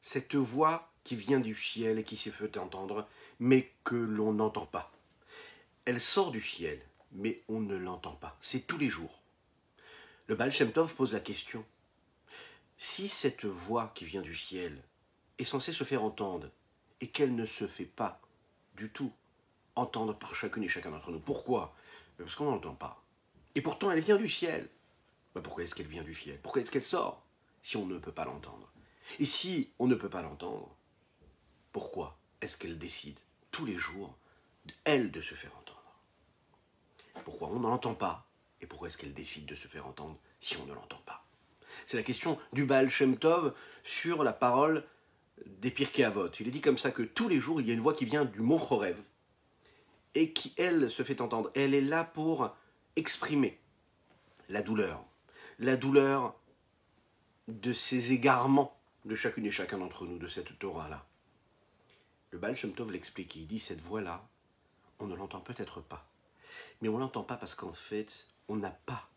cette voix qui vient du ciel et qui s'est fait entendre, mais que l'on n'entend pas. Elle sort du ciel, mais on ne l'entend pas. C'est tous les jours. Le Baal Shem Tov pose la question. Si cette voix qui vient du ciel est censée se faire entendre et qu'elle ne se fait pas du tout entendre par chacune et chacun d'entre nous, pourquoi? Parce qu'on n'entend pas. Et pourtant, elle vient du ciel. Pourquoi est-ce qu'elle vient du ciel? Pourquoi est-ce qu'elle sort si on ne peut pas l'entendre? Et si on ne peut pas l'entendre, pourquoi est-ce qu'elle décide tous les jours, elle, de se faire entendre? Pourquoi on ne l'entend pas? Et pourquoi est-ce qu'elle décide de se faire entendre si on ne l'entend pas? C'est la question du Baal Shem Tov sur la parole des Pirkei Avot. Il est dit comme ça que tous les jours, il y a une voix qui vient du mont Chorev et qui, elle, se fait entendre. Elle est là pour exprimer la douleur de ces égarements de chacune et chacun d'entre nous, de cette Torah-là. Le Baal Shem Tov l'explique, il dit cette voix-là, on ne l'entend peut-être pas. Mais on ne l'entend pas parce qu'en fait, on n'a pas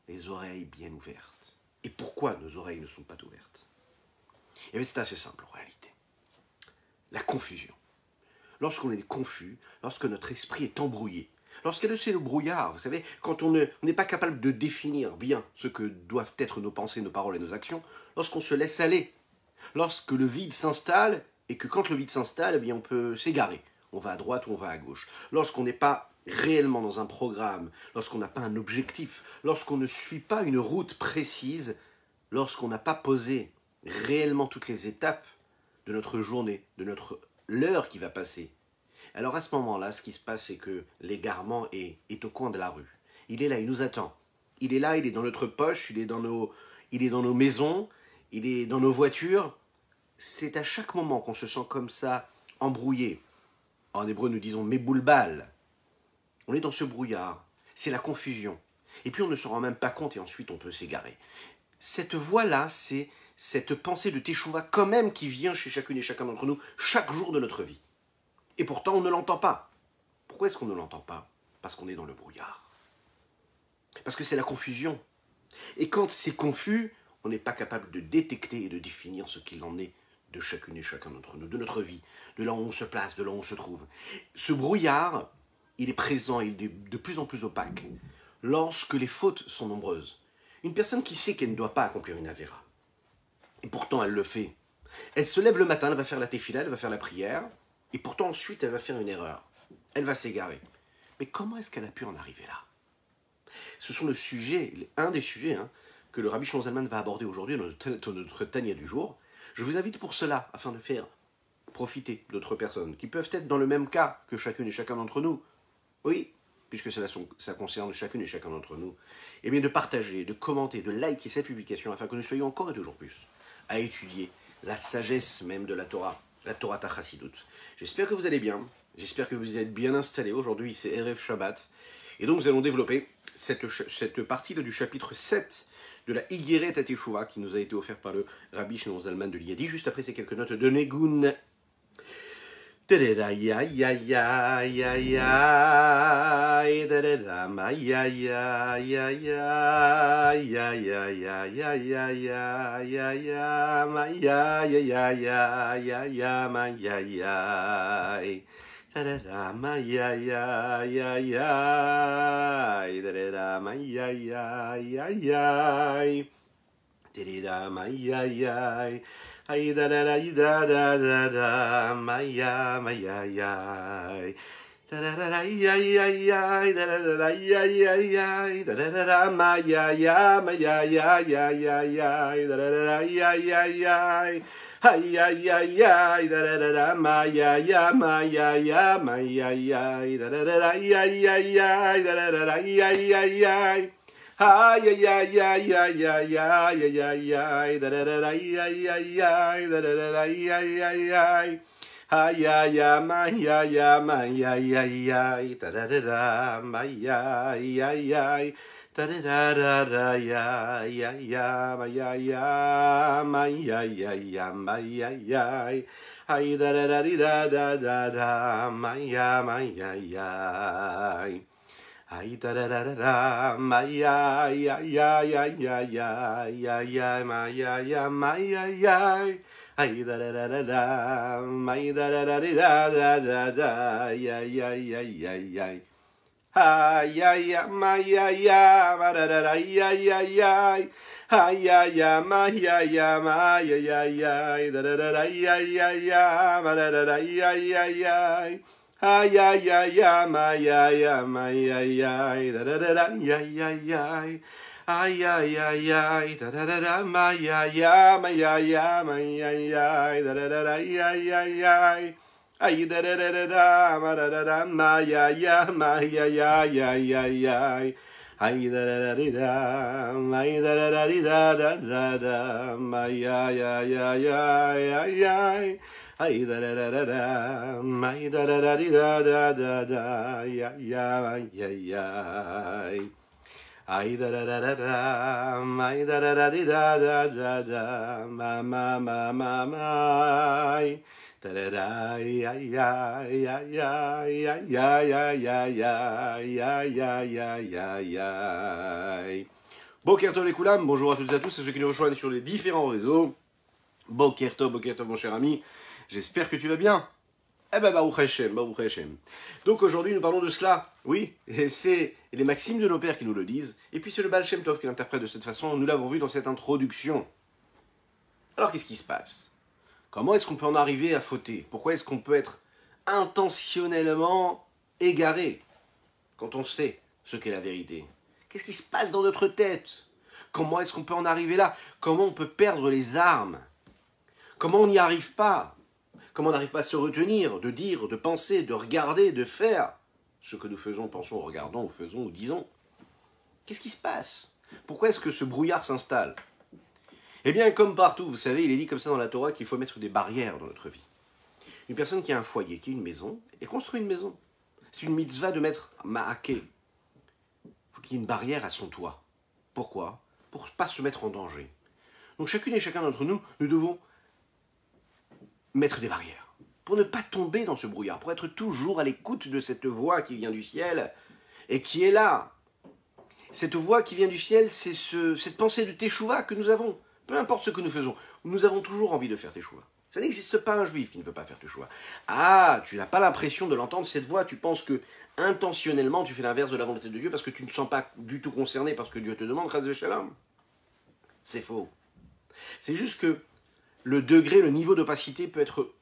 les oreilles bien ouvertes. Et pourquoi nos oreilles ne sont pas ouvertes? Et bien c'est assez simple en réalité. La confusion. Lorsqu'on est confus, lorsque notre esprit est embrouillé, lorsqu'il y a le brouillard, vous savez, quand on n'est pas capable de définir bien ce que doivent être nos pensées, nos paroles et nos actions, lorsqu'on se laisse aller, lorsque le vide s'installe, et que quand le vide s'installe, eh bien on peut s'égarer. On va à droite ou on va à gauche. Lorsqu'on n'est pas réellement dans un programme, lorsqu'on n'a pas un objectif, lorsqu'on ne suit pas une route précise, lorsqu'on n'a pas posé réellement toutes les étapes de notre journée, de notre l'heure qui va passer. Alors à ce moment-là, ce qui se passe, c'est que l'égarement est au coin de la rue. Il est là, il nous attend. Il est là, il est dans notre poche, il est dans nos maisons, il est dans nos voitures. C'est à chaque moment qu'on se sent comme ça, embrouillé. En hébreu, nous disons méboulbal. On est dans ce brouillard. C'est la confusion. Et puis on ne se rend même pas compte et ensuite on peut s'égarer. Cette voie-là, c'est cette pensée de Teshuvah quand même qui vient chez chacune et chacun d'entre nous chaque jour de notre vie. Et pourtant on ne l'entend pas. Pourquoi est-ce qu'on ne l'entend pas? Parce qu'on est dans le brouillard. Parce que c'est la confusion. Et quand c'est confus, on n'est pas capable de détecter et de définir ce qu'il en est de chacune et chacun d'entre nous, de notre vie, de là où on se place, de là où on se trouve. Ce brouillard, il est présent, il est de plus en plus opaque lorsque les fautes sont nombreuses. Une personne qui sait qu'elle ne doit pas accomplir une avéra, et pourtant elle le fait. Elle se lève le matin, elle va faire la tefila, elle va faire la prière, et pourtant ensuite elle va faire une erreur. Elle va s'égarer. Mais comment est-ce qu'elle a pu en arriver là? Ce sont un des sujets que le Rabbi Shlomo Zalman va aborder aujourd'hui dans notre Tanya du jour. Je vous invite pour cela, afin de faire profiter d'autres personnes, qui peuvent être dans le même cas que chacune et chacun d'entre nous. Oui, puisque ça concerne chacune et chacun d'entre nous, et bien de partager, de commenter, de liker cette publication, afin que nous soyons encore et toujours plus à étudier la sagesse même de la Torah Tachassidut. J'espère que vous allez bien, j'espère que vous êtes bien installés. Aujourd'hui, c'est Erev Shabbat, et donc nous allons développer cette partie-là du chapitre 7 de la Igeret HaTeshuvah qui nous a été offerte par le Rabbi Shlomo Zalman de Liadi. Juste après ces quelques notes de Negun. Ay da da da da da da da maya maya ya da da da da ya ya ya da da da da ya ya ya da da da da maya ya maya ya ya ya ya da da da da ya ya ya ay ay ay ay da da da da maya ya maya ya maya ya da da da da ya ya ya da da da da ya ya ya ay ay ay ay ay ay ay ay ay da da da da ay ay ay ay da da da da ay ay ay ay ay ay ay ay ay ay ay da da da da ay ay ay ay da da da da da ay ay ay ay ay ay ay ay ay ay da da da da da da da ay ay ay ay ay da da da da da ay ay ay ay ay ay ay ay ay ay ay ay ay Ay da da da da da, ay da da da da da da da, ay ay ay ay ay ay. Ay ay ay ay ay, ma da da da, ay ay ay ay. Ay ay ay ay ay ay ay ay, da da da da, ay ay ay ay, ma da da da, ay ay ay ay. Ay ay ay ay ay ay ay ay ay, da da da da, ay ay ay ay. Ay ay ay ay, da da da da, ay ay ay ay ay ay ay, da da da da, ay ay ay ay. Ay da da da da da, ma da da da, ay ay ay ay ay ay ay ay. Ay da da da da, ay da da da da da da, ay ay ay ay ay ay ay. Ay da da da da, ay da da da da da, ay ay ay ay ay. Ay da da da da, ay da da da da, ma ma ma ma ma. Da da da, ay ay ay ay ay ay ay ay ay ay ay ay ay. Boker Tov les Koulam, bonjour à toutes et à tous, et ceux qui nous rejoignent sur les différents réseaux. Boker Tov mon cher ami, j'espère que tu vas bien. Eh ben, Baruch Hashem, Baruch Hashem. Donc aujourd'hui, nous parlons de cela. Oui, et c'est les maximes de nos pères qui nous le disent. Et puis c'est le Baal Shem Tov qui l'interprète de cette façon. Nous l'avons vu dans cette introduction. Alors qu'est-ce qui se passe? Comment est-ce qu'on peut en arriver à fauter? Pourquoi est-ce qu'on peut être intentionnellement égaré quand on sait ce qu'est la vérité? Qu'est-ce qui se passe dans notre tête? Comment est-ce qu'on peut en arriver là? Comment on peut perdre les armes? Comment on n'y arrive pas? Comment on n'arrive pas à se retenir de dire, de penser, de regarder, de faire ce que nous faisons, pensons, regardons, ou faisons, ou disons? Qu'est-ce qui se passe? Pourquoi est-ce que ce brouillard s'installe? Eh bien, comme partout, vous savez, il est dit comme ça dans la Torah qu'il faut mettre des barrières dans notre vie. Une personne qui a un foyer, qui a une maison, et construit une maison. C'est une mitzvah de mettre ma'aké. Il faut qu'il y ait une barrière à son toit. Pourquoi? Pour ne pas se mettre en danger. Donc chacune et chacun d'entre nous, nous devons mettre des barrières, pour ne pas tomber dans ce brouillard, pour être toujours à l'écoute de cette voix qui vient du ciel, et qui est là. Cette voix qui vient du ciel, c'est cette pensée de teshuva que nous avons, peu importe ce que nous faisons, nous avons toujours envie de faire teshuva. Ça n'existe pas un juif qui ne veut pas faire teshuva. Ah, tu n'as pas l'impression de l'entendre, cette voix, tu penses que intentionnellement tu fais l'inverse de la volonté de Dieu parce que tu ne te sens pas du tout concerné parce que Dieu te demande, chas v'shalom. C'est faux. C'est juste que le degré, le niveau d'opacité peut être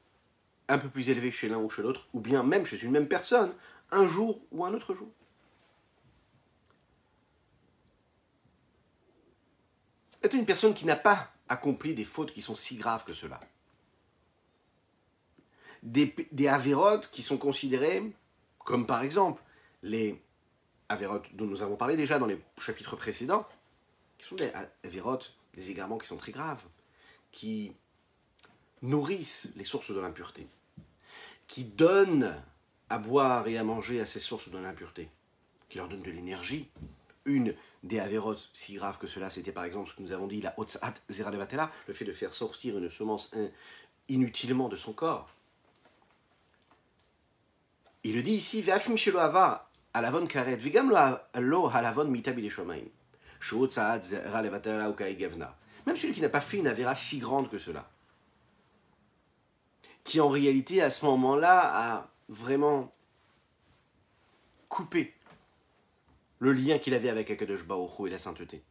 un peu plus élevé chez l'un ou chez l'autre, ou bien même chez une même personne, un jour ou un autre jour. Être une personne qui n'a pas accompli des fautes qui sont si graves que cela. Des avérotes qui sont considérées comme par exemple les avérotes dont nous avons parlé déjà dans les chapitres précédents, qui sont des avérotes, des égarements qui sont très graves, qui nourrissent les sources de l'impureté, qui donnent à boire et à manger à ces sources de l'impureté, qui leur donnent de l'énergie. Une des avérotes si graves que cela, c'était par exemple ce que nous avons dit, la Hotzat Zera Levatela, le fait de faire sortir une semence inutilement de son corps. Il le dit ici, Ve'afim shelo avar alavon karet, v'gam lo halavon mitabi leshomaim, shehotzat Zera Levatela ou kai gavna. Même celui qui n'a pas fait une avéra si grande que cela, qui en réalité à ce moment-là a vraiment coupé le lien qu'il avait avec Akadosh Baruch Hu et la sainteté.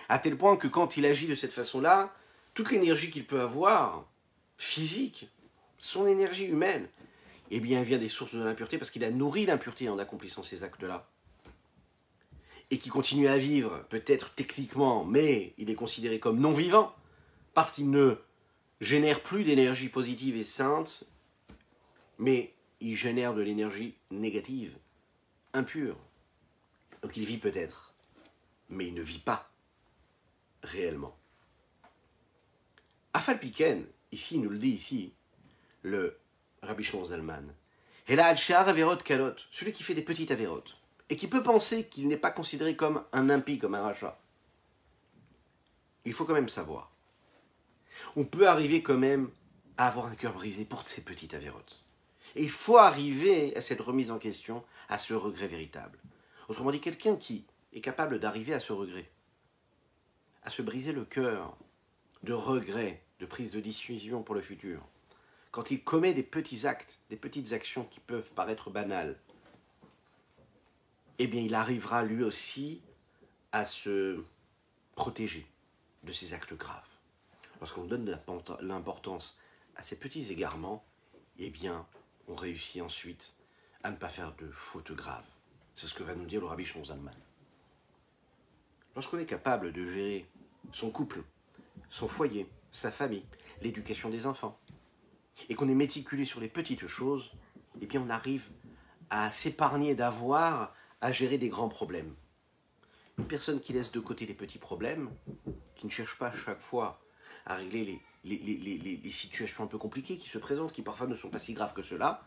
À tel point que quand il agit de cette façon-là, toute l'énergie qu'il peut avoir, physique, son énergie humaine, eh bien, elle vient des sources de l'impureté parce qu'il a nourri l'impureté en accomplissant ces actes-là. Et qui continue à vivre, peut-être techniquement, mais il est considéré comme non-vivant parce qu'il ne génère plus d'énergie positive et sainte, mais il génère de l'énergie négative, impure. Donc il vit peut-être, mais il ne vit pas réellement. Afal Piken, ici, il nous le dit ici, le Rabbi Shimon Zalman, Ela al she'ar averot kalot, celui qui fait des petites avérotes, et qui peut penser qu'il n'est pas considéré comme un impie, comme un rachat. Il faut quand même savoir. On peut arriver quand même à avoir un cœur brisé pour ces petites avérotes. Et il faut arriver à cette remise en question, à ce regret véritable. Autrement dit, quelqu'un qui est capable d'arriver à ce regret, à se briser le cœur de regret de prise de décision pour le futur, quand il commet des petits actes, des petites actions qui peuvent paraître banales, eh bien il arrivera lui aussi à se protéger de ces actes graves. Lorsqu'on donne de l'importance à ces petits égarements, eh bien on réussit ensuite à ne pas faire de fautes graves. C'est ce que va nous dire le Rabbi Shlomo Zalman. Lorsqu'on est capable de gérer son couple, son foyer, sa famille, l'éducation des enfants, et qu'on est méticulé sur les petites choses, eh bien on arrive à s'épargner d'avoir à gérer des grands problèmes. Une personne qui laisse de côté les petits problèmes, qui ne cherche pas à chaque fois à régler les situations un peu compliquées qui se présentent, qui parfois ne sont pas si graves que cela,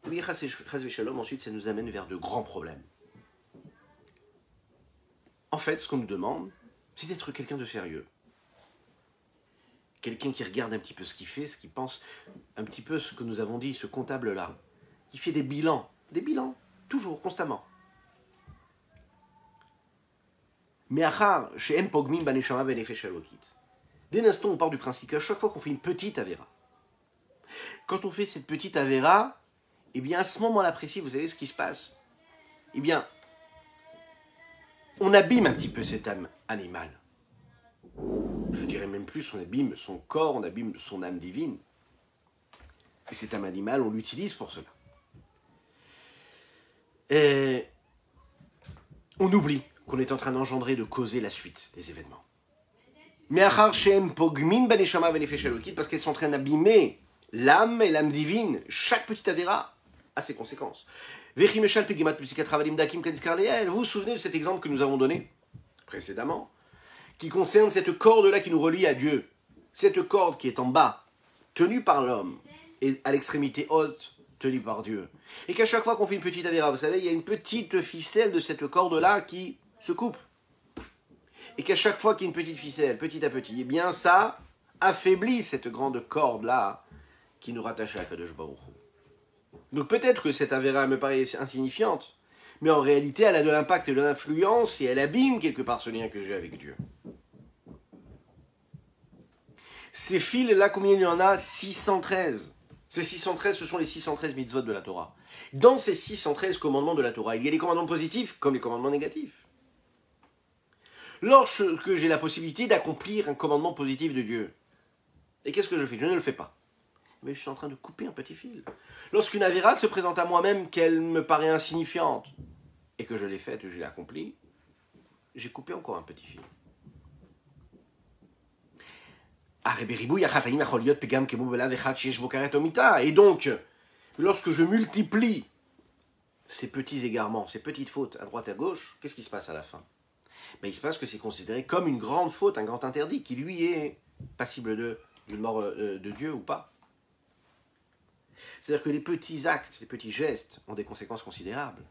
ensuite ça nous amène vers de grands problèmes. En fait, ce qu'on nous demande, c'est d'être quelqu'un de sérieux. Quelqu'un qui regarde un petit peu ce qu'il fait, ce qu'il pense, un petit peu ce que nous avons dit, ce comptable-là, qui fait des bilans, toujours, constamment. Mais dès l'instant où on part du principe qu'à chaque fois qu'on fait une petite avéra, quand on fait cette petite avéra, eh bien à ce moment-là précis, vous savez ce qui se passe? Eh bien, on abîme un petit peu cette âme animale. Je dirais même plus, on abîme son corps, on abîme son âme divine. Et cette âme animale, on l'utilise pour cela. Et on oublie qu'on est en train d'engendrer, de causer la suite des événements. Parce qu'elles sont en train d'abîmer l'âme et l'âme divine, chaque petite avéra a ses conséquences. Vous vous souvenez de cet exemple que nous avons donné précédemment, qui concerne cette corde-là qui nous relie à Dieu. Cette corde qui est en bas, tenue par l'homme, et à l'extrémité haute, tenue par Dieu. Et qu'à chaque fois qu'on fait une petite avéra, vous savez, il y a une petite ficelle de cette corde-là qui se coupe. Et qu'à chaque fois qu'il y a une petite ficelle, petit à petit, eh bien ça affaiblit cette grande corde-là qui nous rattache à Kadosh Baruch Hu. Donc peut-être que cette avéra me paraît insignifiante, mais en réalité elle a de l'impact et de l'influence et elle abîme quelque part ce lien que j'ai avec Dieu. Ces fils-là, combien il y en a? 613. Ces 613, ce sont les 613 mitzvot de la Torah. Dans ces 613 commandements de la Torah, il y a les commandements positifs comme les commandements négatifs. Lorsque j'ai la possibilité d'accomplir un commandement positif de Dieu, et qu'est-ce que je fais? Je ne le fais pas. Mais je suis en train de couper un petit fil. Lorsqu'une avéra se présente à moi-même, qu'elle me paraît insignifiante, et que je l'ai faite, je l'ai accomplie, j'ai coupé encore un petit fil. Et donc, lorsque je multiplie ces petits égarements, ces petites fautes à droite et à gauche, qu'est-ce qui se passe à la fin? Il se passe que c'est considéré comme une grande faute, un grand interdit, qui lui est passible d'une mort de Dieu ou pas. C'est-à-dire que les petits actes, les petits gestes ont des conséquences considérables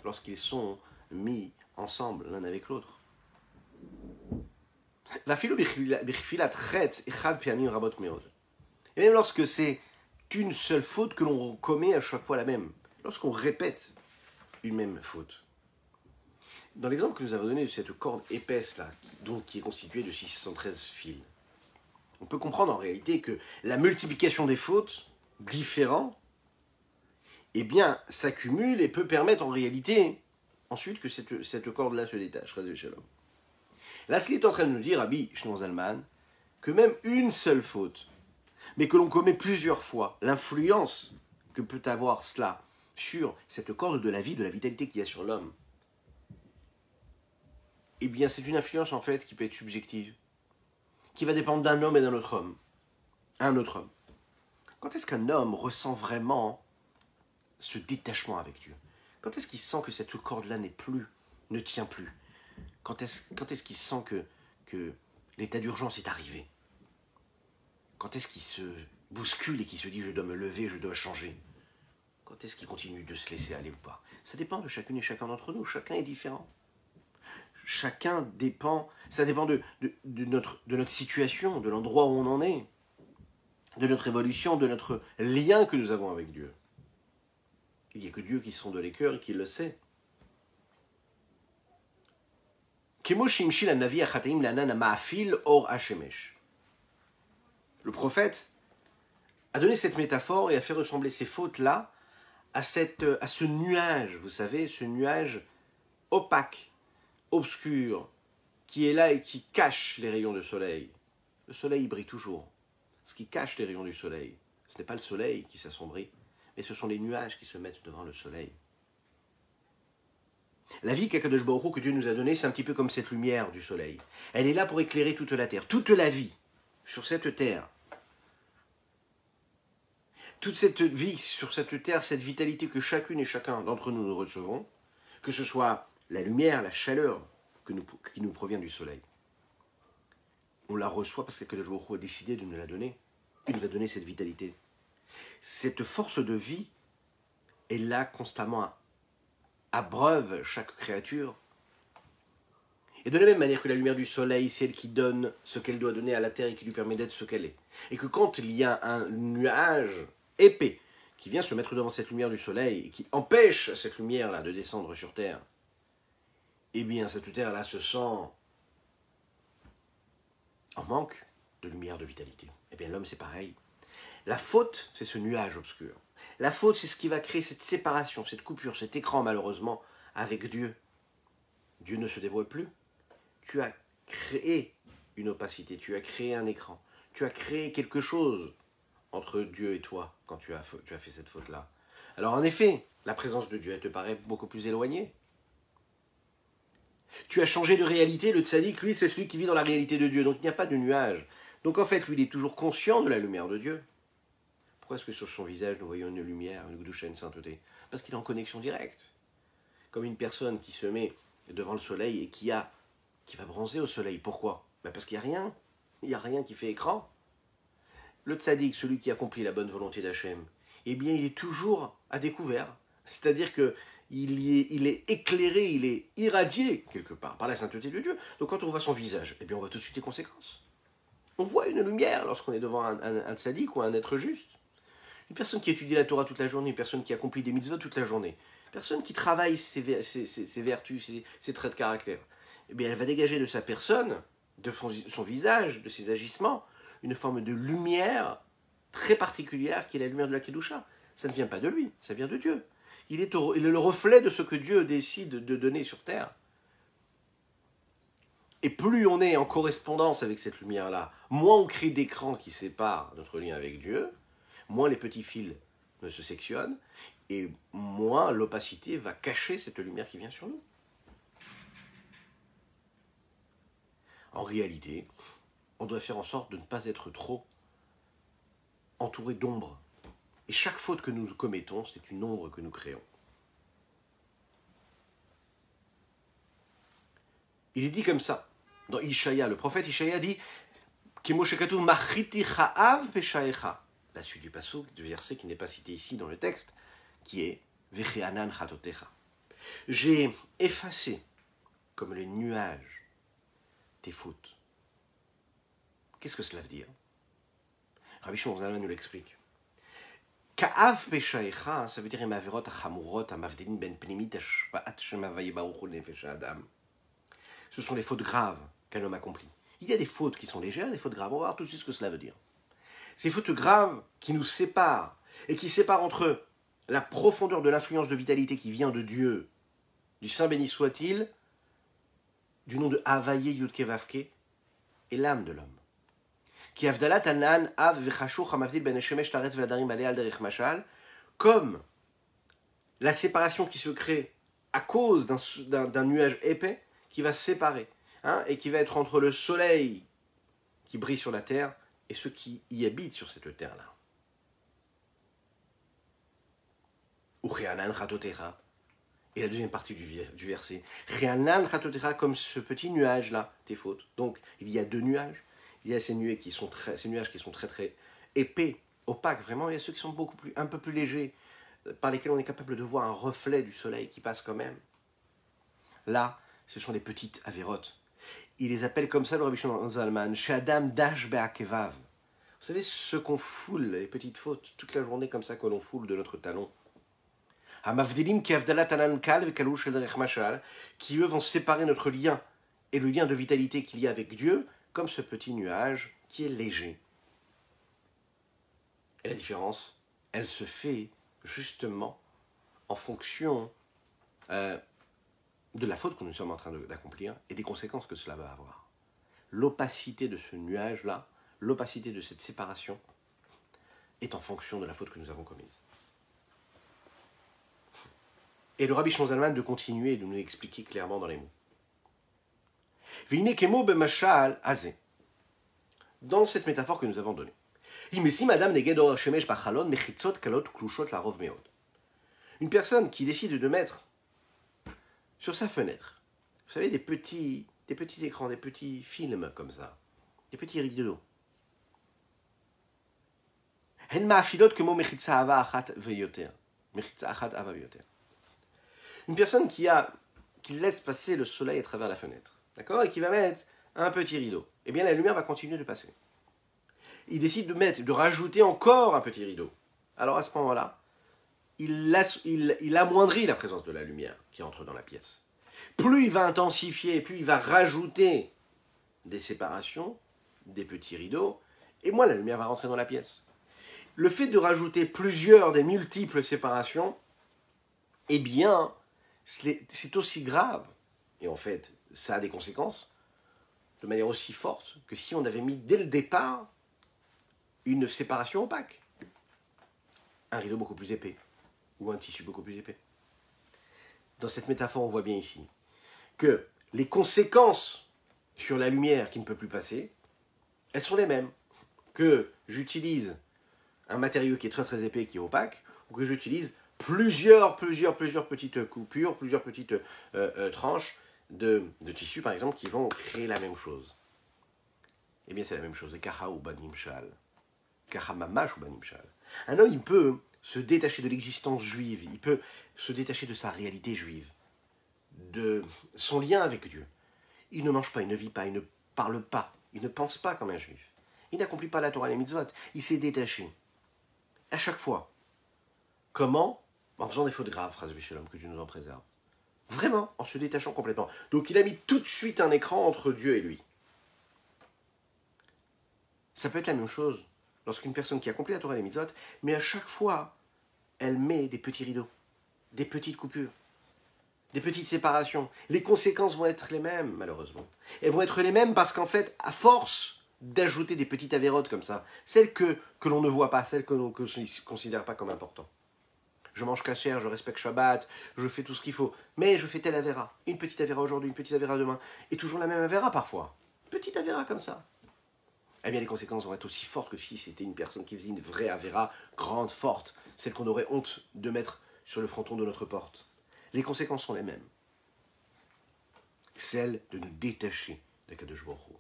lorsqu'ils sont mis ensemble l'un avec l'autre. Et même lorsque c'est une seule faute que l'on commet à chaque fois la même, lorsqu'on répète une même faute. Dans l'exemple que nous avons donné de cette corde épaisse là, donc qui est constituée de 613 fils, on peut comprendre en réalité que la multiplication des fautes différentes, eh bien, s'accumule et peut permettre en réalité ensuite que cette corde-là se détache. Là, ce qu'il est en train de nous dire, Rabbi Shlomo Zalman, que même une seule faute, mais que l'on commet plusieurs fois, l'influence que peut avoir cela sur cette corde de la vie, de la vitalité qu'il y a sur l'homme, eh bien, c'est une influence en fait qui peut être subjective, qui va dépendre d'un homme et d'un autre homme, à un autre homme. Quand est-ce qu'un homme ressent vraiment ce détachement avec Dieu? Quand est-ce qu'il sent que cette corde-là ne tient plus? Quand est-ce qu'il sent que l'état d'urgence est arrivé? Quand est-ce qu'il se bouscule et qu'il se dit je dois me lever, je dois changer? Quand est-ce qu'il continue de se laisser aller ou pas? Ça dépend de chacune et chacun d'entre nous, chacun est différent. Ça dépend de notre situation, de l'endroit où on en est, de notre évolution, de notre lien que nous avons avec Dieu. Il n'y a que Dieu qui sonde les cœurs et qui le sait. Le prophète a donné cette métaphore et a fait ressembler ces fautes-là à ce nuage, vous savez, ce nuage opaque, obscur, qui est là et qui cache les rayons du soleil. Le soleil brille toujours. Ce qui cache les rayons du soleil, ce n'est pas le soleil qui s'assombrit, mais ce sont les nuages qui se mettent devant le soleil. La vie qu'Akadosh Baruch Hu, que Dieu nous a donnée, c'est un petit peu comme cette lumière du soleil. Elle est là pour éclairer toute la terre, toute la vie sur cette terre. Toute cette vie sur cette terre, cette vitalité que chacune et chacun d'entre nous recevons, que ce soit la lumière, la chaleur qui nous provient du soleil. On la reçoit parce que Akadosh Baruch Hu a décidé de nous la donner. Il nous a donné cette vitalité. Cette force de vie est là constamment, abreuve chaque créature. Et de la même manière que la lumière du soleil, c'est elle qui donne ce qu'elle doit donner à la terre et qui lui permet d'être ce qu'elle est. Et que quand il y a un nuage épais qui vient se mettre devant cette lumière du soleil et qui empêche cette lumière-là de descendre sur terre, eh bien cette terre-là se sent en manque de lumière, de vitalité. Eh bien l'homme c'est pareil. La faute, c'est ce nuage obscur. La faute, c'est ce qui va créer cette séparation, cette coupure, cet écran malheureusement avec Dieu. Dieu ne se dévoile plus. Tu as créé une opacité, tu as créé un écran, tu as créé quelque chose entre Dieu et toi quand tu as fait cette faute-là. Alors en effet, la présence de Dieu, elle te paraît beaucoup plus éloignée. Tu as changé de réalité, le tzaddik, lui, c'est celui qui vit dans la réalité de Dieu, donc il n'y a pas de nuage. Donc en fait, lui, il est toujours conscient de la lumière de Dieu. Pourquoi est-ce que sur son visage, nous voyons une lumière, une gdoucha, une sainteté? Parce qu'il est en connexion directe. Comme une personne qui se met devant le soleil et qui va bronzer au soleil. Pourquoi? Parce qu'il n'y a rien. Il n'y a rien qui fait écran. Le tzaddik, celui qui accomplit la bonne volonté d'Hachem, eh bien, il est toujours à découvert. C'est-à-dire que il est éclairé, il est irradié, quelque part, par la sainteté de Dieu. Donc quand on voit son visage, eh bien, on voit tout de suite les conséquences. On voit une lumière lorsqu'on est devant un tzaddik ou un être juste. Une personne qui étudie la Torah toute la journée, une personne qui accomplit des mitzvot toute la journée, une personne qui travaille ses vertus, ses traits de caractère, eh bien, elle va dégager de sa personne, de son visage, de ses agissements, une forme de lumière très particulière qui est la lumière de la Kedusha. Ça ne vient pas de lui, ça vient de Dieu. Il est le reflet de ce que Dieu décide de donner sur terre. Et plus on est en correspondance avec cette lumière-là, moins on crée d'écran qui sépare notre lien avec Dieu, moins les petits fils ne se sectionnent, et moins l'opacité va cacher cette lumière qui vient sur nous. En réalité, on doit faire en sorte de ne pas être trop entouré d'ombre. Et chaque faute que nous commettons, c'est une ombre que nous créons. Il est dit comme ça, dans Ishaïa, le prophète Ishaïa dit la suite du passouk, du verset qui n'est pas cité ici dans le texte, qui est Vecheanan chatotecha. J'ai effacé comme les nuages tes fautes. Qu'est-ce que cela veut dire? Rabbi Shimon Zalman nous l'explique. Ka'av peshaecha, ça veut dire emaverot achamurot amavdin ben pnimit ashpaat shemavaye baruch hu nefesh adam. Ce sont les fautes graves qu'un homme accomplit. Il y a des fautes qui sont légères, des fautes graves. On va voir tout de suite ce que cela veut dire. Ces fautes graves qui nous séparent et qui séparent entre la profondeur de l'influence de vitalité qui vient de Dieu, du Saint béni soit-il, du nom de Havaye Yudke Vavke, et l'âme de l'homme. Comme la séparation qui se crée à cause d'un nuage épais qui va se séparer, et qui va être entre le soleil qui brille sur la terre et ceux qui y habitent sur cette terre-là. Et la deuxième partie du verset, comme ce petit nuage-là, tes fautes. Donc, il y a deux nuages. Il y a ces nuages qui sont très très épais, opaques, vraiment. Il y a ceux qui sont un peu plus légers, par lesquels on est capable de voir un reflet du soleil qui passe quand même. Là, ce sont les petites avérotes. Il les appelle comme ça, le Rabbi Shimon Zalman, Shadam Dash Be'akevav. Vous savez, ce qu'on foule, les petites fautes, toute la journée comme ça, que l'on foule de notre talon. Hamavdilim ki avdalat anankal vekalouch el derech mashal, qui eux vont séparer notre lien et le lien de vitalité qu'il y a avec Dieu, comme ce petit nuage qui est léger. Et la différence, elle se fait justement en fonction de la faute que nous sommes en train d'accomplir et des conséquences que cela va avoir. L'opacité de ce nuage-là, l'opacité de cette séparation est en fonction de la faute que nous avons commise. Et le Rabbi Shimon Zalman de continuer et de nous expliquer clairement dans les mots. Veine kemo b'mashal hazeh. Dans cette métaphore que nous avons donnée. Une personne qui décide de mettre sur sa fenêtre, vous savez, des petits écrans, des petits films comme ça, des petits rideaux. Une personne qui laisse passer le soleil à travers la fenêtre, d'accord, et qui va mettre un petit rideau, eh bien la lumière va continuer de passer. Il décide de rajouter encore un petit rideau. Alors à ce moment-là, il amoindrit la présence de la lumière qui entre dans la pièce. Plus il va intensifier, plus il va rajouter des séparations, des petits rideaux, et moins la lumière va rentrer dans la pièce. Le fait de rajouter des multiples séparations, eh bien, c'est aussi grave, et en fait, ça a des conséquences, de manière aussi forte que si on avait mis dès le départ une séparation opaque. Un rideau beaucoup plus épais, ou un tissu beaucoup plus épais. Dans cette métaphore, on voit bien ici que les conséquences sur la lumière qui ne peut plus passer, elles sont les mêmes. Que j'utilise un matériau qui est très très épais, qui est opaque, ou que j'utilise plusieurs petites coupures, plusieurs petites tranches de tissu, par exemple, qui vont créer la même chose. Eh bien, c'est la même chose. Et kacha ou banim shal. Kacha mamash ou banim shal. Un homme, il peut se détacher de l'existence juive, il peut se détacher de sa réalité juive, de son lien avec Dieu. Il ne mange pas, il ne vit pas, il ne parle pas, il ne pense pas comme un juif. Il n'accomplit pas la Torah et les mitzvot, il s'est détaché. À chaque fois. Comment? En faisant des fautes graves, phrase Shalom, que Dieu nous en préserve. Vraiment, en se détachant complètement. Donc il a mis tout de suite un écran entre Dieu et lui. Ça peut être la même chose lorsqu'une personne qui accomplit la Torah et les mitzvot, mais à chaque fois, elle met des petits rideaux, des petites coupures, des petites séparations. Les conséquences vont être les mêmes, malheureusement. Elles vont être les mêmes parce qu'en fait, à force d'ajouter des petites avérotes comme ça, celles que l'on ne voit pas, celles que l'on ne considère pas comme importantes. Je mange kasher, je respecte Shabbat, je fais tout ce qu'il faut, mais je fais telle avéra. Une petite avéra aujourd'hui, une petite avéra demain, et toujours la même avéra parfois. Petite avéra comme ça. Eh bien, les conséquences vont être aussi fortes que si c'était une personne qui faisait une vraie avéra grande, forte, celle qu'on aurait honte de mettre sur le fronton de notre porte. Les conséquences sont les mêmes. Celles de nous détacher d'Akadosh Baruch Hu.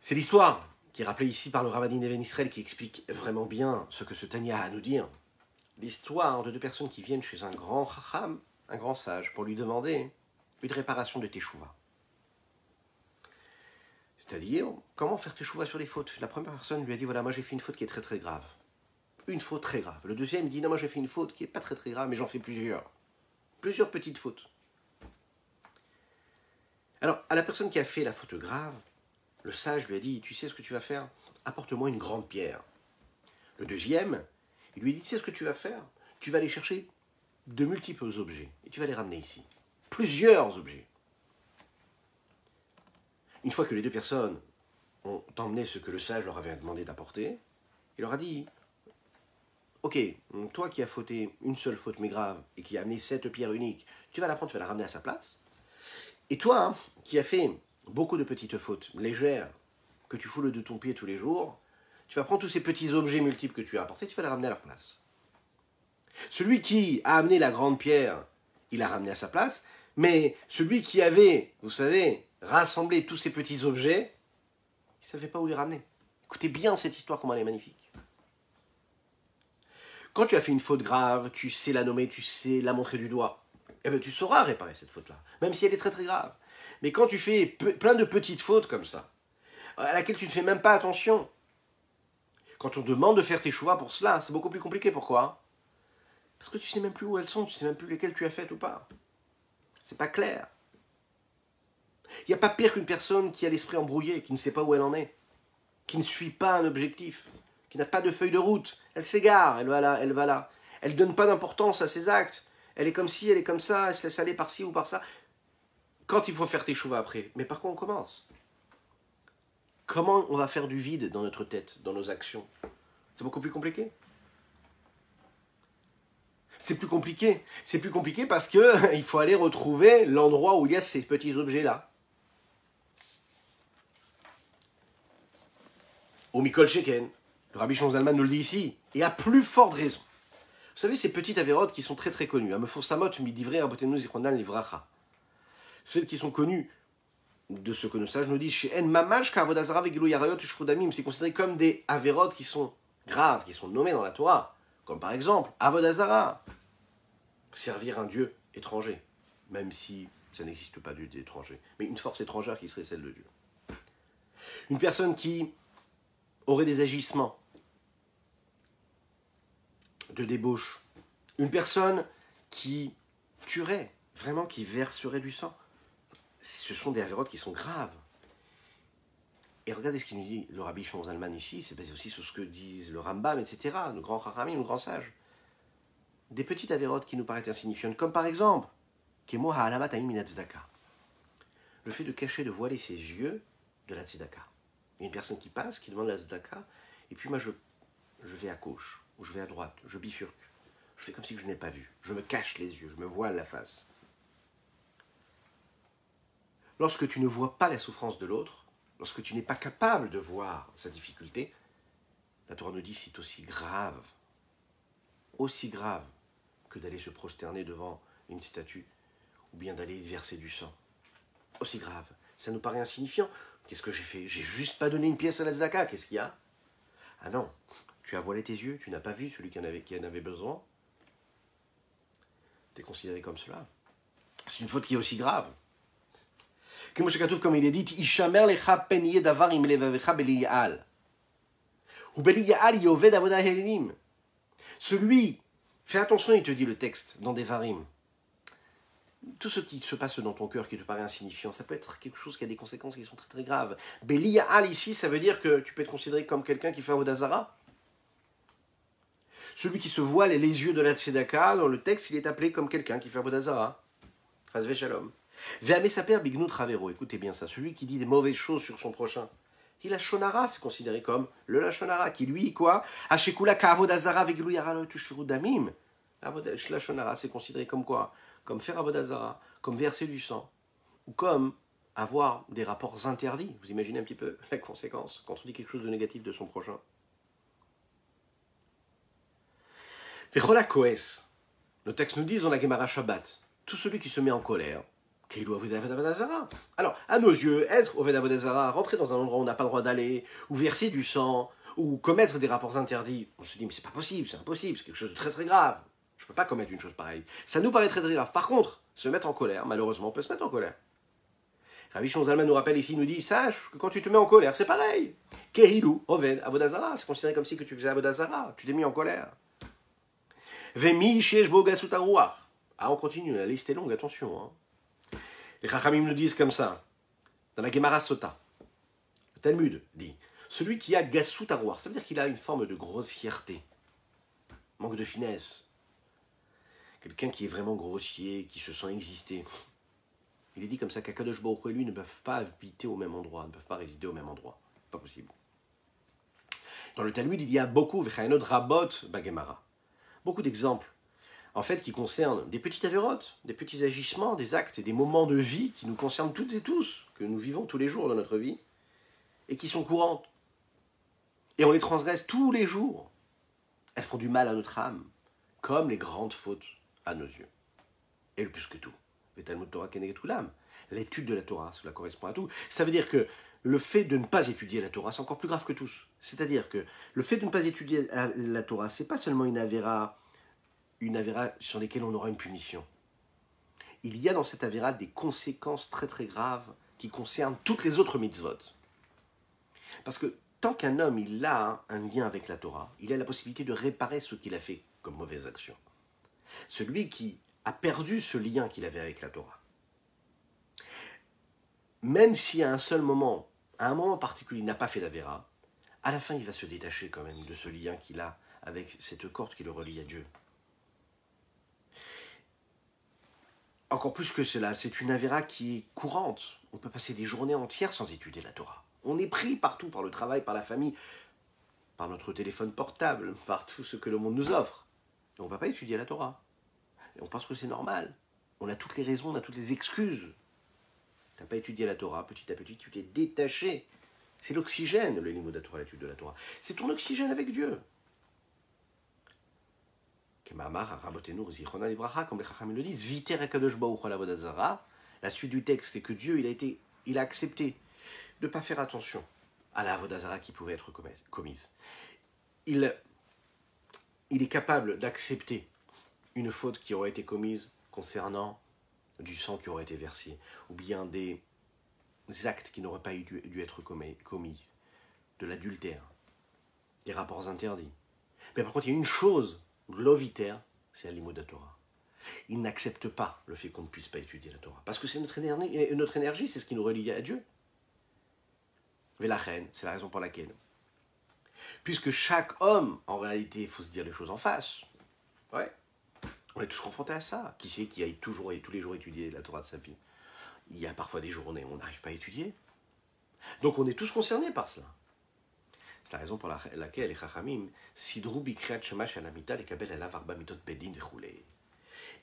C'est l'histoire qui est rappelée ici par le Rav Adin Even Israël qui explique vraiment bien ce que ce Tanya a à nous dire. L'histoire de deux personnes qui viennent chez un grand chacham, un grand sage, pour lui demander une réparation de teshuva. C'est-à-dire, comment faire teshuva sur les fautes? La première personne lui a dit, voilà, moi j'ai fait une faute qui est très très grave. Une faute très grave. Le deuxième dit, non, moi j'ai fait une faute qui n'est pas très très grave, mais j'en fais plusieurs. Plusieurs petites fautes. Alors, à la personne qui a fait la faute grave, le sage lui a dit, tu sais ce que tu vas faire? Apporte-moi une grande pierre. Le deuxième, il lui a dit, tu sais ce que tu vas faire? Tu vas aller chercher de multiples objets et tu vas les ramener ici. Plusieurs objets. Une fois que les deux personnes ont emmené ce que le sage leur avait demandé d'apporter, il leur a dit, ok, toi qui as fauté une seule faute mais grave et qui a amené cette pierre unique, tu vas la prendre, tu vas la ramener à sa place. Et toi, qui as fait beaucoup de petites fautes légères, que tu foules de ton pied tous les jours, tu vas prendre tous ces petits objets multiples que tu as apportés, tu vas les ramener à leur place. Celui qui a amené la grande pierre, il l'a ramené à sa place, mais celui qui avait, vous savez, rassemblé tous ces petits objets, il ne savait pas où les ramener. Écoutez bien cette histoire, comment elle est magnifique. Quand tu as fait une faute grave, tu sais la nommer, tu sais la montrer du doigt, eh bien tu sauras réparer cette faute-là, même si elle est très très grave. Mais quand tu fais plein de petites fautes comme ça, à laquelle tu ne fais même pas attention, quand on demande de faire tes choix pour cela, c'est beaucoup plus compliqué. Pourquoi? Parce que tu ne sais même plus où elles sont, tu ne sais même plus lesquelles tu as faites ou pas. C'est pas clair. Il n'y a pas pire qu'une personne qui a l'esprit embrouillé, qui ne sait pas où elle en est. qui ne suit pas un objectif, qui n'a pas de feuille de route. Elle s'égare, elle va là, elle va là. Elle ne donne pas d'importance à ses actes. Elle est comme ci, elle est comme ça, elle se laisse aller par ci ou par ça. Quand il faut faire teshuva après, mais par quoi on commence? Comment on va faire du vide dans notre tête, dans nos actions? C'est beaucoup plus compliqué. C'est plus compliqué. C'est plus compliqué parce que il faut aller retrouver l'endroit où il y a ces petits objets-là. Au Mikol Sheken, le Rabbi Shlomo Zalman nous le dit ici, et à plus forte raison. Vous savez, ces petites avérotes qui sont très très connues, Amefursamot, Midivrei Rabbeinu Zichronan Livracha, celles qui sont connues de ce que nos sages nous disent, chez En Mamash Kavodazara Vegilou Yarayot Ushfrudamim, c'est considéré comme des avérotes qui sont graves, qui sont nommées dans la Torah, comme par exemple Avodazara, servir un dieu étranger, même si ça n'existe pas dieu étranger, mais une force étrangère qui serait celle de Dieu. Une personne qui aurait des agissements de débauche, une personne qui tuerait, vraiment qui verserait du sang, ce sont des avérotes qui sont graves. Et regardez ce qu'il nous dit le Rabbi Shlomo Zalman ici, c'est basé aussi sur ce que disent le Rambam, etc., le grand Chachamim, le grand sage. Des petites avérotes qui nous paraissent insignifiantes, comme par exemple, Kemo ha'alamat ha'im min tzedaka, le fait de cacher, de voiler ses yeux de la tzedaka. Il y a une personne qui passe, qui demande la tzedaka, et puis moi je vais à gauche, ou je vais à droite, je bifurque. Je fais comme si je n'ai pas vu. Je me cache les yeux, je me voile la face. Lorsque tu ne vois pas la souffrance de l'autre, lorsque tu n'es pas capable de voir sa difficulté, la Torah nous dit c'est aussi grave que d'aller se prosterner devant une statue, ou bien d'aller verser du sang. Aussi grave. Ça nous paraît insignifiant. Qu'est-ce que j'ai fait? J'ai juste pas donné une pièce à la tzedaka. Qu'est-ce qu'il y a? Ah non, tu as voilé tes yeux, tu n'as pas vu celui qui en avait besoin. Tu es considéré comme cela. C'est une faute qui est aussi grave. Comme il est dit, Ishamer lecha pen yedavar im levavecha beliyal. Ou beliyal yoved avodah helenim. Celui, fais attention, il te dit le texte dans des varim. Tout ce qui se passe dans ton cœur qui te paraît insignifiant, ça peut être quelque chose qui a des conséquences qui sont très très graves. Beliyal ici, ça veut dire que tu peux être considéré comme quelqu'un qui fait avodah zara. Celui qui se voile les yeux de la tzedaka, dans le texte, il est appelé comme quelqu'un qui fait avodah zara. Chazve shalom. Ve'amesaper bignut ravero, écoutez bien ça, celui qui dit des mauvaises choses sur son prochain. Il a shonara, c'est considéré comme le lachonara, qui lui, quoi? Ashekula ka avodah zara ve'gilou yaralo tushfiru damim. La shonara, c'est considéré comme quoi? Comme faire avodah zara, comme verser du sang, ou comme avoir des rapports interdits. Vous imaginez un petit peu la conséquence quand on dit quelque chose de négatif de son prochain. Vechola koes, le texte nous dit dans la Gemara Shabbat, tout celui qui se met en colère, alors, à nos yeux, être au Avodah Zara, rentrer dans un endroit où on n'a pas le droit d'aller, ou verser du sang, ou commettre des rapports interdits, on se dit, mais c'est pas possible, c'est impossible, c'est quelque chose de très très grave. Je ne peux pas commettre une chose pareille. Ça nous paraît très très grave. Par contre, se mettre en colère, malheureusement, on peut se mettre en colère. Rabbi Shlomo Zalman nous rappelle ici, il nous dit, sache que quand tu te mets en colère, c'est pareil. Kehilou, Oved, Avodah Zara, c'est considéré comme si que tu faisais Avodah Zara, tu t'es mis en colère. Vemi shesh bo gasut haruach. Ah, on continue, la liste est longue, attention, hein. Les Chachamim nous disent comme ça, dans la Gemara Sota, le Talmud dit, celui qui a gassut haruach, ça veut dire qu'il a une forme de grossièreté, manque de finesse, quelqu'un qui est vraiment grossier, qui se sent exister. Il est dit comme ça qu'Akadosh Baruch Hu et lui ne peuvent pas habiter au même endroit, ne peuvent pas résider au même endroit, pas possible. Dans le Talmud, il y a beaucoup, v'chayanot rabot bagemara, beaucoup d'exemples, en fait, qui concernent des petites avérotes, des petits agissements, des actes et des moments de vie qui nous concernent toutes et tous, que nous vivons tous les jours dans notre vie, et qui sont courantes. Et on les transgresse tous les jours. Elles font du mal à notre âme, comme les grandes fautes à nos yeux. Et le plus que tout, le Talmud Torah Keneget Kulam, l'étude de la Torah, cela correspond à tout. Ça veut dire que le fait de ne pas étudier la Torah, c'est encore plus grave que tous. C'est-à-dire que le fait de ne pas étudier la Torah, c'est pas seulement une avéra sur lesquelles on aura une punition. Il y a dans cette avéra des conséquences très très graves qui concernent toutes les autres mitzvot. Parce que tant qu'un homme il a un lien avec la Torah, il a la possibilité de réparer ce qu'il a fait comme mauvaise action. Celui qui a perdu ce lien qu'il avait avec la Torah, même si à un seul moment, à un moment particulier, il n'a pas fait d'avéra, à la fin, il va se détacher quand même de ce lien qu'il a avec cette corde qui le relie à Dieu. Encore plus que cela, c'est une avéra qui est courante. On peut passer des journées entières sans étudier la Torah. On est pris partout, par le travail, par la famille, par notre téléphone portable, par tout ce que le monde nous offre. Et on ne va pas étudier la Torah. Et on pense que c'est normal. On a toutes les raisons, on a toutes les excuses. Tu n'as pas étudié la Torah, petit à petit, tu t'es détaché. C'est l'oxygène, le limud de la Torah, l'étude de la Torah. C'est ton oxygène avec Dieu. Comme les Chachamim le disent, Viter Akadosh Baruch Hu Avodazara. La suite du texte, c'est que Dieu, il a accepté de ne pas faire attention à la Avodazara qui pouvait être commise. Il est capable d'accepter une faute qui aurait été commise concernant du sang qui aurait été versé, ou bien des actes qui n'auraient pas dû être commis, de l'adultère, des rapports interdits. Mais par contre, il y a une chose, l'oviter, c'est la limud de la Torah. Il n'accepte pas le fait qu'on ne puisse pas étudier la Torah, parce que c'est notre énergie, c'est ce qui nous relie à Dieu. Mais la reine, c'est la raison pour laquelle. Puisque chaque homme, en réalité, il faut se dire les choses en face. Ouais. On est tous confrontés à ça. Qui c'est qui a toujours et tous les jours étudié la Torah de sa vie? Il y a parfois des journées où on n'arrive pas à étudier. Donc on est tous concernés par cela. C'est la raison pour laquelle les Chachamim, Sidrou Bikriat Shema Shalamita, les Kabel Elav Arba Mitot Bedin Vechoulé.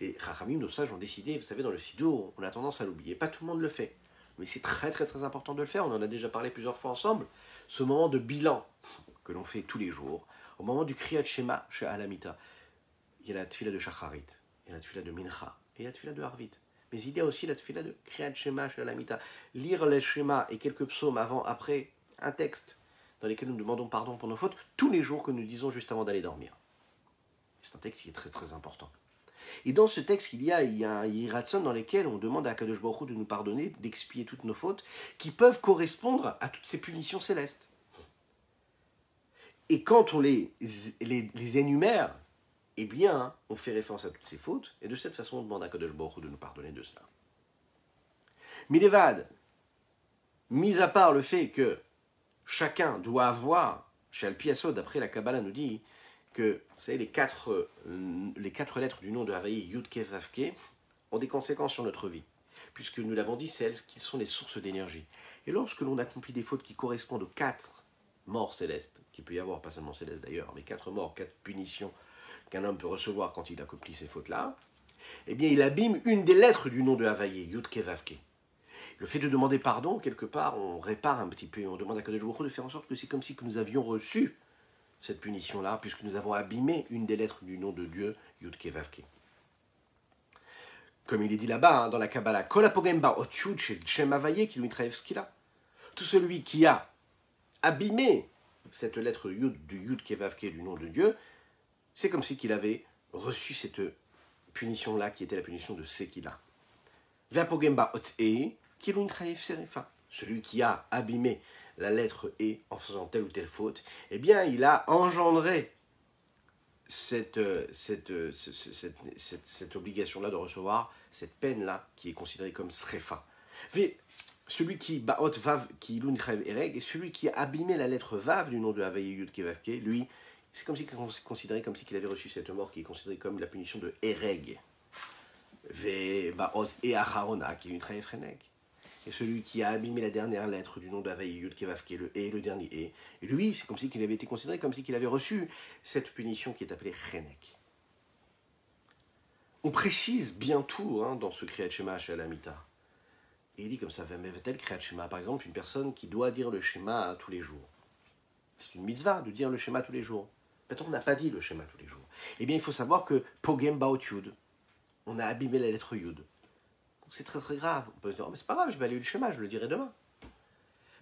Les Chachamim, nos sages, ont décidé, vous savez, dans le Sidour, on a tendance à l'oublier. Pas tout le monde le fait. Mais c'est très très très important de le faire. On en a déjà parlé plusieurs fois ensemble. Ce moment de bilan que l'on fait tous les jours, au moment du Kriyat Shema chez Alamita. Il y a la tfila de Shacharit, il y a la tfila de Mincha, et il y a la tfila de Harvit. Mais il y a aussi la tfila de Kriyat Shema chez Alamita. Lire les schémas et quelques psaumes avant, après, un texte dans lequel nous demandons pardon pour nos fautes, tous les jours que nous disons juste avant d'aller dormir. C'est un texte qui est très très important. Et dans ce texte, il y a un Yiratson dans lequel on demande à Kadosh Baruch Hu de nous pardonner, d'expier toutes nos fautes, qui peuvent correspondre à toutes ces punitions célestes. Et quand on les énumère, eh bien, on fait référence à toutes ces fautes, et de cette façon, on demande à Kadosh Baruch Hu de nous pardonner de cela. Milevad, mis à part le fait que chacun doit avoir, chez Al-Piasod, d'après la Kabbalah nous dit que, vous savez, les quatre lettres du nom de Havaï, Yud Ke Vav Ke, ont des conséquences sur notre vie, puisque nous l'avons dit, c'est elles qui sont les sources d'énergie. Et lorsque l'on accomplit des fautes qui correspondent aux 4 morts célestes, qu'il peut y avoir, pas seulement célestes d'ailleurs, mais 4 morts, 4 punitions qu'un homme peut recevoir quand il accomplit ces fautes-là, eh bien il abîme une des lettres du nom de Havaï, Yud Ke Vav Ke. Le fait de demander pardon, quelque part, on répare un petit peu, on demande à Kadosh Baruch Hu de faire en sorte que c'est comme si que nous avions reçu cette punition-là, puisque nous avons abîmé une des lettres du nom de Dieu, Yud Ke Vav Ke. Comme il est dit là-bas, dans la Kabbalah, Kol hapogem ba ot Yud shel Shem Havaï ki lo yitraev skila. Tout celui qui a abîmé cette lettre Yud du Yud Ke Vav Ke du nom de Dieu, c'est comme si qu'il avait reçu cette punition-là, qui était la punition de Sekila. V'hapogem ba ot E ki lo yitraev serefa. Celui qui a abîmé la lettre E en faisant telle ou telle faute, eh bien, il a engendré cette obligation-là de recevoir cette peine-là qui est considérée comme srefa. Celui qui baot vav qui lun chayev ereg, et celui qui a abîmé la lettre vav du nom de Havaï Yud Ke Vav Ke, lui, c'est comme si considéré comme si qu'il avait reçu cette mort qui est considérée comme la punition de ereg. Ve baot e acharona qui lun chayev reneg. Et celui qui a abîmé la dernière lettre du nom d'Havaï Yud Ke Vav Ke, le E, le dernier E, et lui, c'est comme si qu'il avait été considéré comme si qu'il avait reçu cette punition qui est appelée Chenek. On précise bien tout dans ce Kriyat Shema chez Alamita. Et il dit comme ça, Vemevetel Kriyat Shema, par exemple, une personne qui doit dire le Shema tous les jours. C'est une mitzvah de dire le Shema tous les jours. Maintenant, on n'a pas dit le Shema tous les jours. Eh bien, il faut savoir que Pogem Baot Yud, on a abîmé la lettre Yud. C'est très très grave. On peut se dire, oh, mais c'est pas grave, je vais aller le schéma, je le dirai demain.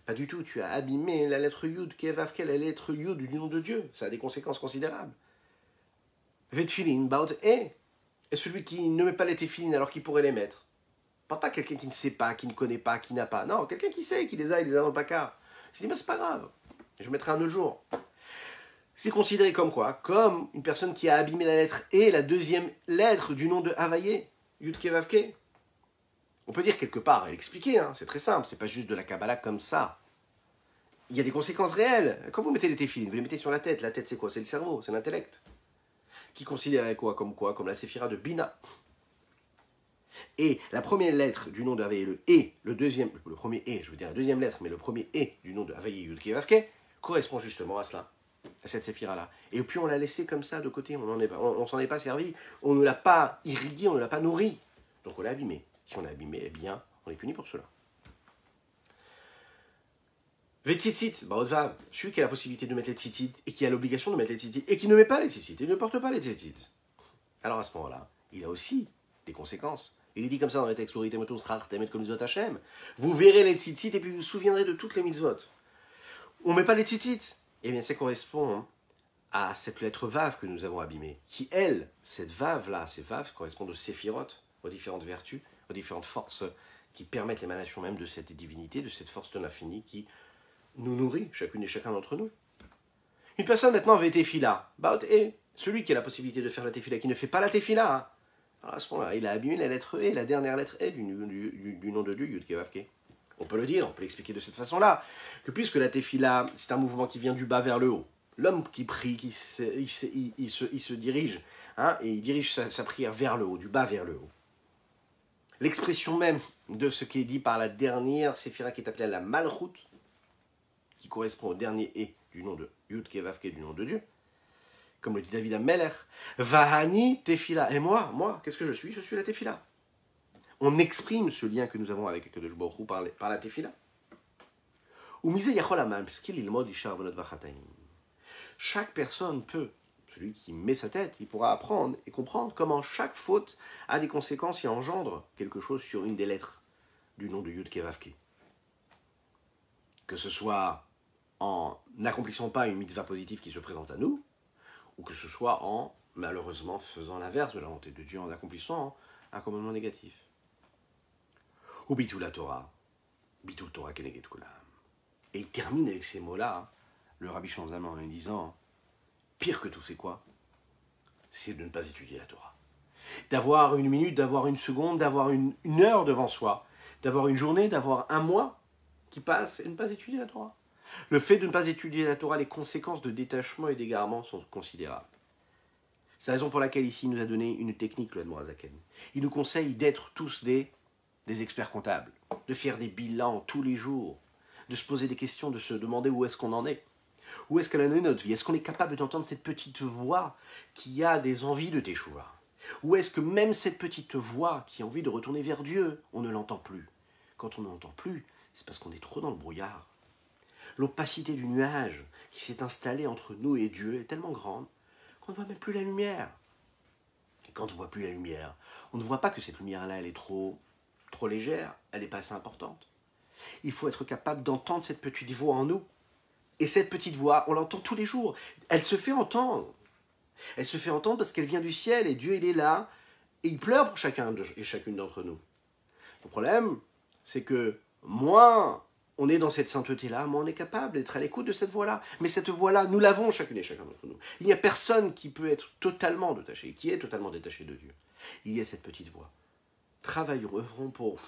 Pas du tout, tu as abîmé la lettre Yud, Ke Vav Ke, la lettre Yud du nom de Dieu. Ça a des conséquences considérables. Vetfilin, Baot E. Et celui qui ne met pas les téfilines alors qu'il pourrait les mettre. Pas quelqu'un qui ne sait pas, qui ne connaît pas, qui n'a pas. Non, quelqu'un qui sait, qui les a, il les a dans le placard. Je dis, mais c'est pas grave, je mettrai un autre jour. C'est considéré comme quoi? Comme une personne qui a abîmé la lettre E, la deuxième lettre du nom de Havaï, Yud Ke Vav Ke. On peut dire quelque part et l'expliquer, c'est très simple, c'est pas juste de la Kabbalah comme ça. il y a des conséquences réelles. Quand vous mettez les téphilines, vous les mettez sur la tête. La tête, c'est quoi? C'est le cerveau, c'est l'intellect. Qui considérait quoi? Comme la séphira de Bina. Et la première lettre du nom de Havaïe, le E, le premier E, je veux dire la deuxième lettre, mais le premier E du nom de Havaïe Yudke Vavke, correspond justement à cela, à cette séphira-là. Et puis on l'a laissé comme ça de côté, on s'en est pas servi, on ne l'a pas irrigué, on ne l'a pas nourri. Donc on l'a abîmé. Si on l'a abîmé, eh bien, on est puni pour cela. Vetzitzit, Baodvav, celui qui a la possibilité de mettre les tzitzit et qui a l'obligation de mettre les tzitzit et qui ne met pas les tzitzit et ne porte pas les tzitzit. Alors à ce moment-là, il a aussi des conséquences. Il est dit comme ça dans les textes, vous verrez les tzitzit et puis vous vous souviendrez de toutes les mitzvot. On ne met pas les tzitzit. Eh bien, ça correspond à cette lettre Vav que nous avons abîmée, qui, elle, cette Vav-là, ces Vav correspondent aux séphirotes, aux différentes vertus, aux différentes forces qui permettent l'émanation même de cette divinité, de cette force de l'infini qui nous nourrit, chacune et chacun d'entre nous. Une personne maintenant avait tefila, et celui qui a la possibilité de faire la tefila, qui ne fait pas la tefila, alors à ce moment-là, il a abîmé la lettre E, la dernière lettre E du nom de Dieu, Yud Vavke. On peut le dire, on peut l'expliquer de cette façon-là, que puisque la tefila, c'est un mouvement qui vient du bas vers le haut, l'homme qui prie, il se dirige, et il dirige sa prière vers le haut, du bas vers le haut. L'expression même de ce qui est dit par la dernière séphira qui est appelée la Malchut, qui correspond au dernier E du nom de Yud Vavke, du nom de Dieu, comme le dit David Ameller, Vahani tefila. Et moi, qu'est-ce que je suis? Je suis la tefila. On exprime ce lien que nous avons avec Akadosh Baruch Hu par la tefila. Chaque personne peut, celui qui met sa tête, il pourra apprendre et comprendre comment chaque faute a des conséquences et engendre quelque chose sur une des lettres du nom de Yud Vavke. Que ce soit en n'accomplissant pas une mitzvah positive qui se présente à nous, ou que ce soit en, malheureusement, faisant l'inverse de la volonté de Dieu, en accomplissant un commandement négatif. Ou bitul la Torah, bitul Torah keneged kulam. Et il termine avec ces mots-là, le Rabbi Shlomo en lui disant, pire que tout, c'est quoi? C'est de ne pas étudier la Torah. D'avoir une minute, d'avoir une seconde, d'avoir une heure devant soi, d'avoir une journée, d'avoir un mois qui passe et de ne pas étudier la Torah. Le fait de ne pas étudier la Torah, les conséquences de détachement et d'égarement sont considérables. C'est la raison pour laquelle ici il nous a donné une technique, le Admorazaken. Il nous conseille d'être tous des experts comptables, de faire des bilans tous les jours, de se poser des questions, de se demander où est-ce qu'on en est. Où est-ce qu'elle en est notre vie? Est-ce qu'on est capable d'entendre cette petite voix qui a des envies de teshuva? Ou est-ce que même cette petite voix qui a envie de retourner vers Dieu, on ne l'entend plus? Quand on ne l'entend plus, c'est parce qu'on est trop dans le brouillard. L'opacité du nuage qui s'est installé entre nous et Dieu est tellement grande qu'on ne voit même plus la lumière. Et quand on ne voit plus la lumière, on ne voit pas que cette lumière-là, elle est trop légère, elle n'est pas assez importante. Il faut être capable d'entendre cette petite voix en nous. Et cette petite voix, on l'entend tous les jours. Elle se fait entendre. Elle se fait entendre parce qu'elle vient du ciel et Dieu, il est là et il pleure pour chacun et chacune d'entre nous. Le problème, c'est que moins on est dans cette sainteté-là, moins on est capable d'être à l'écoute de cette voix-là. Mais cette voix-là, nous l'avons chacune et chacun d'entre nous. Il n'y a personne qui peut être totalement détaché, qui est totalement détaché de Dieu. Il y a cette petite voix. Travaillons, œuvrons pour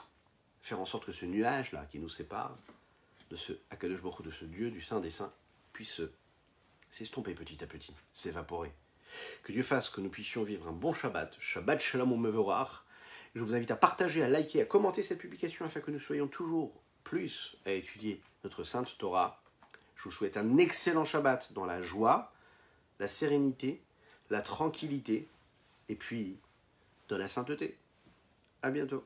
faire en sorte que ce nuage-là qui nous sépare de ce Akadosh Baruch Hu, de ce Dieu du Saint des Saints, puisse s'estomper petit à petit, s'évaporer. Que Dieu fasse que nous puissions vivre un bon Shabbat, Shabbat Shalom U'Mevorach. Je vous invite à partager, à liker, à commenter cette publication afin que nous soyons toujours plus à étudier notre Sainte Torah. Je vous souhaite un excellent Shabbat dans la joie, la sérénité, la tranquillité et puis dans la sainteté. À bientôt.